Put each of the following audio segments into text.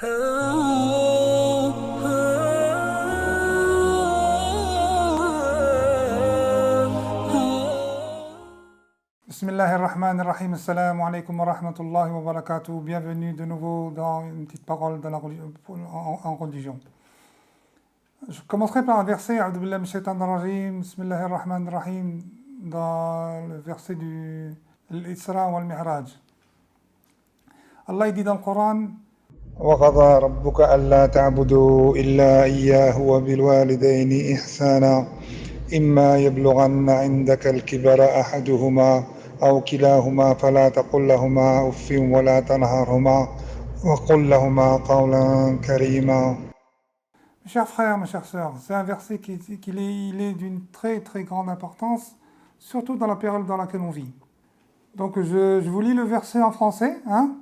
Bismillahirrahmanirrahim. Assalamu alaikum wa rahmatullahi wa barakatuh. Bienvenue de nouveau dans une petite parole en religion. Je commencerai par un verset, A'udhu billahi minash shaitanir rajim, Bismillahirrahmanirrahim, dans le verset du l'Isra wal Mi'raj. Allah dit dans le Coran: وقضى ربك ألا تعبدوا إلا إياه وبالوالدين إحسانا إما يبلغن عندك الكبر أحدهما أو كلاهما فلا تقل لهما أف ولا تنهرهما وقل لهما قولا كريما. Mes chers frères, mes chères sœurs, c'est un verset il est d'une très très grande importance, surtout dans la période dans laquelle on vit. Donc je vous lis le verset en français, hein?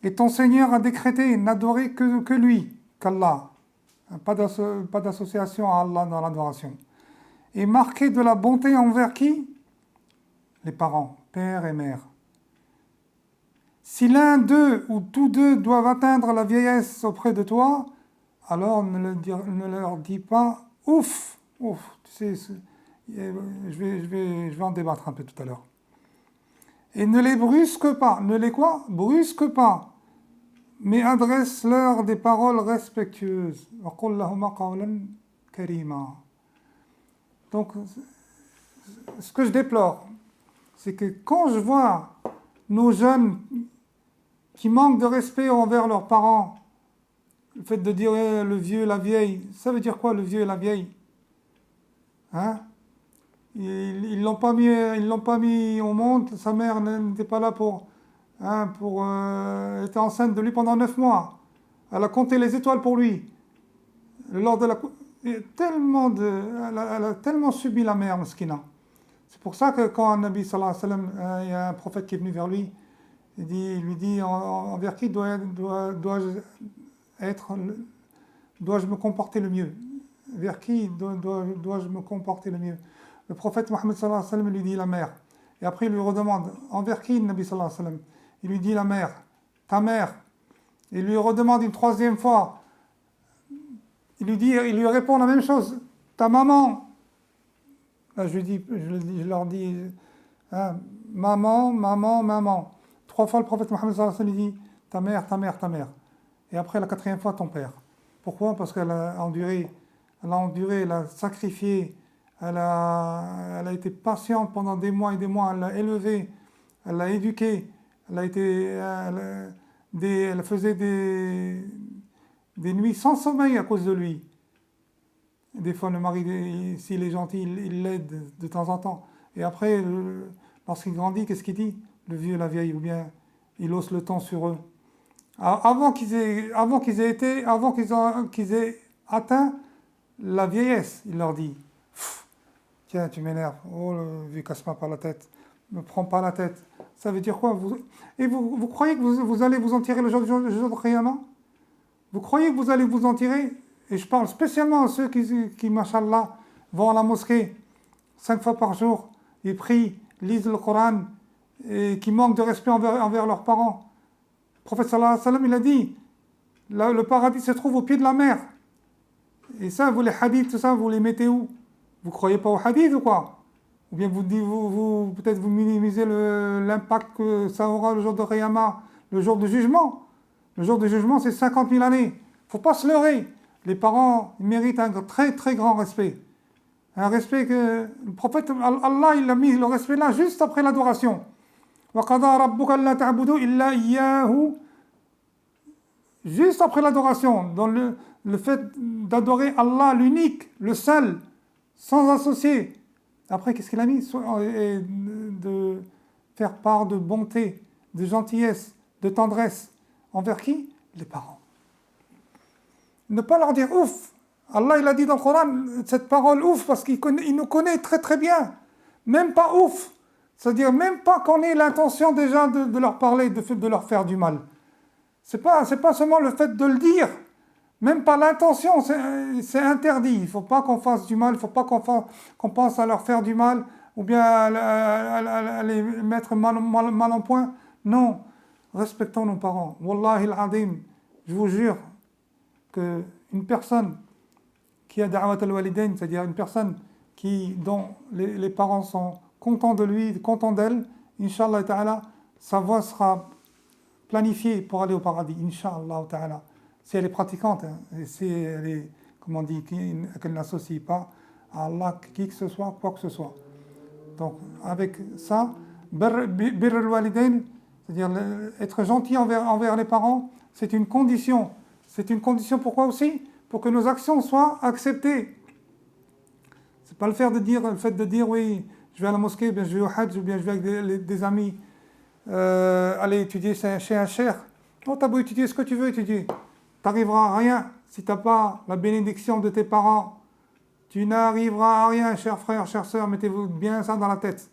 Et ton Seigneur a décrété n'adorer que lui, qu'Allah. Pas d'association à Allah dans l'adoration. Et marquer de la bonté envers qui? Les parents, père et mère. Si l'un d'eux ou tous deux doivent atteindre la vieillesse auprès de toi, alors ne leur dis pas ouf, ouf. Tu sais, je vais en débattre un peu tout à l'heure. Et ne les brusque pas. Ne les quoi? Brusque pas. Mais adresse-leur des paroles respectueuses. وَقُلْ لَهُمَا قَوْلًا كَرِيمًا. Donc, ce que je déplore, c'est que quand je vois nos jeunes qui manquent de respect envers leurs parents, le fait de dire le vieux, la vieille, ça veut dire quoi le vieux et la vieille? Hein? Ils l'ont pas mis au monde, sa mère n'était pas là elle était enceinte de lui pendant 9 mois. Elle a compté les étoiles pour lui. Lors de elle a tellement subi la mère, Meskina. C'est pour ça que quand un Nabi sallallahu alayhi wa sallam, il y a un prophète qui est venu vers lui, il lui dit envers qui dois-je me comporter le mieux? Vers qui dois-je me comporter le mieux? Le prophète Mohammed sallallahu alayhi wa sallam lui dit la mère. Et après il lui redemande envers qui, Nabi sallallahu alayhi wa sallam? Il lui dit la mère, ta mère. Il lui redemande une troisième fois. Il lui répond la même chose, ta maman. Là je leur dis, hein, maman, maman, maman. 3 fois le prophète Mohammed sallallahu alayhi wa sallam lui dit ta mère, ta mère, ta mère. Et après la 4e fois ton père. Pourquoi? Parce qu'elle a enduré, elle a sacrifié, elle a été patiente pendant des mois et des mois, elle l'a élevé, elle l'a éduqué, elle faisait des nuits sans sommeil à cause de lui. Des fois, le mari, s'il est gentil, il l'aide de temps en temps. Et après, lorsqu'il grandit, qu'est-ce qu'il dit? Le vieux et la vieille, ou bien il hausse le temps sur eux. Avant qu'ils aient atteint la vieillesse, il leur dit: tiens, tu m'énerves, oh le vieux, casse-moi pas la tête, me prends pas la tête. Ça veut dire quoi? Vous croyez que vous allez vous en tirer le jour de Qiyamah? Vous croyez que vous allez vous en tirer? Et je parle spécialement à ceux qui machallah, vont à la mosquée 5 fois par jour, ils prient, lisent le Coran, et qui manquent de respect envers leurs parents. Le prophète sallallahu alayhi wa sallam, il a dit, le paradis se trouve au pied de la mer. Et ça, vous les hadiths, tout ça, vous les mettez où? Vous croyez pas aux hadiths ou quoi? Ou bien peut-être vous minimisez l'impact que ça aura le jour de Qiyamah, le jour de jugement. Le jour de jugement, c'est 50 000 années. Faut pas se leurrer. Les parents méritent un très très grand respect. Un respect que le prophète, Allah, il a mis le respect là juste après l'adoration. وَقَضَى رَبُّكَ أَلَّا تَعْبُدُوا إِلَّا إِيَّاهُ. Juste après l'adoration, dans le fait d'adorer Allah, l'unique, le seul, sans associer. Après, qu'est-ce qu'il a mis? De faire part de bonté, de gentillesse, de tendresse. Envers qui? Les parents. Ne pas leur dire ouf. Allah, il a dit dans le Coran cette parole ouf parce qu'il nous connaît très très bien. Même pas ouf. C'est-à-dire même pas qu'on ait l'intention déjà de leur parler, de leur faire du mal. C'est pas seulement le fait de le dire. Même pas l'intention, c'est interdit. Il ne faut pas qu'on fasse du mal, il ne faut pas qu'on pense à leur faire du mal ou bien à les mettre mal en point. Non, respectons nos parents. Wallahi al-Adim, je vous jure, qu'une personne qui a da'wat al-walidain, c'est-à-dire une personne dont les parents sont contents de lui, contents d'elle, Inch'Allah ta'ala, sa voie sera planifiée pour aller au paradis, Inch'Allah ta'ala. Si elle est pratiquante, hein, et si elle est, comme on dit, qu'elle n'associe pas à Allah qui que ce soit, quoi que ce soit. Donc, avec ça, birr al-walidain, c'est-à-dire être gentil envers les parents, c'est une condition. C'est une condition pourquoi aussi? Pour que nos actions soient acceptées. C'est pas le fait de dire oui, je vais à la mosquée, bien je vais au Hajj, ou bien je vais avec des amis aller étudier chez un cheikh. Non, t'as beau étudier ce que tu veux étudier, t'arriveras à rien si t'as pas la bénédiction de tes parents. Tu n'arriveras à rien, chers frères, chères sœurs, mettez-vous bien ça dans la tête.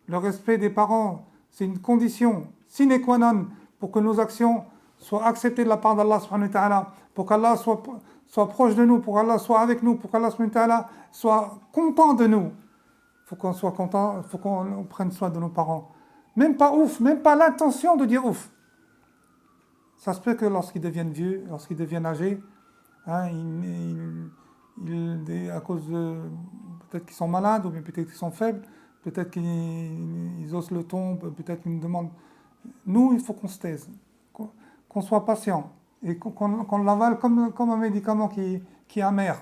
Le respect des parents, c'est une condition sine qua non pour que nos actions soient acceptées de la part d'Allah subhanahu wa ta'ala, pour qu'Allah soit proche de nous, pour qu'Allah soit avec nous, pour qu'Allah subhanahu wa ta'ala soit content de nous. Il faut qu'on soit content, il faut qu'on prenne soin de nos parents. Même pas ouf, même pas l'intention de dire ouf. Ça se peut que lorsqu'ils deviennent vieux, lorsqu'ils deviennent âgés, hein, à cause de peut-être qu'ils sont malades, ou bien peut-être qu'ils sont faibles, peut-être qu'ils osent le ton, peut-être qu'ils nous demandent. Nous, il faut qu'on se taise, qu'on soit patient, et qu'on l'avale comme un médicament qui est amer.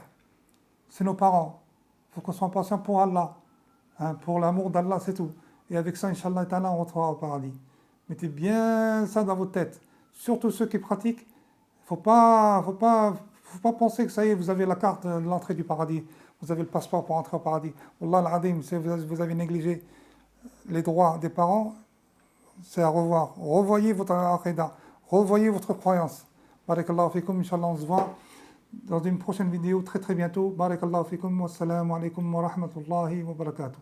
C'est nos parents. Il faut qu'on soit patient pour Allah, hein, pour l'amour d'Allah, c'est tout. Et avec ça, Inch'Allah, on rentrera au paradis. Mettez bien ça dans votre tête. Surtout ceux qui pratiquent, faut pas penser que ça y est, vous avez la carte de l'entrée du paradis, vous avez le passeport pour entrer au paradis. Wallah al-Adim, si vous avez négligé les droits des parents, c'est à revoir. Revoyez votre aqidah, revoyez votre croyance. Barakallahu fikum, Inch'Allah, on se voit dans une prochaine vidéo très très bientôt. Barakallahu fikum, wassalamu alaikum wa rahmatullahi wa barakatuh.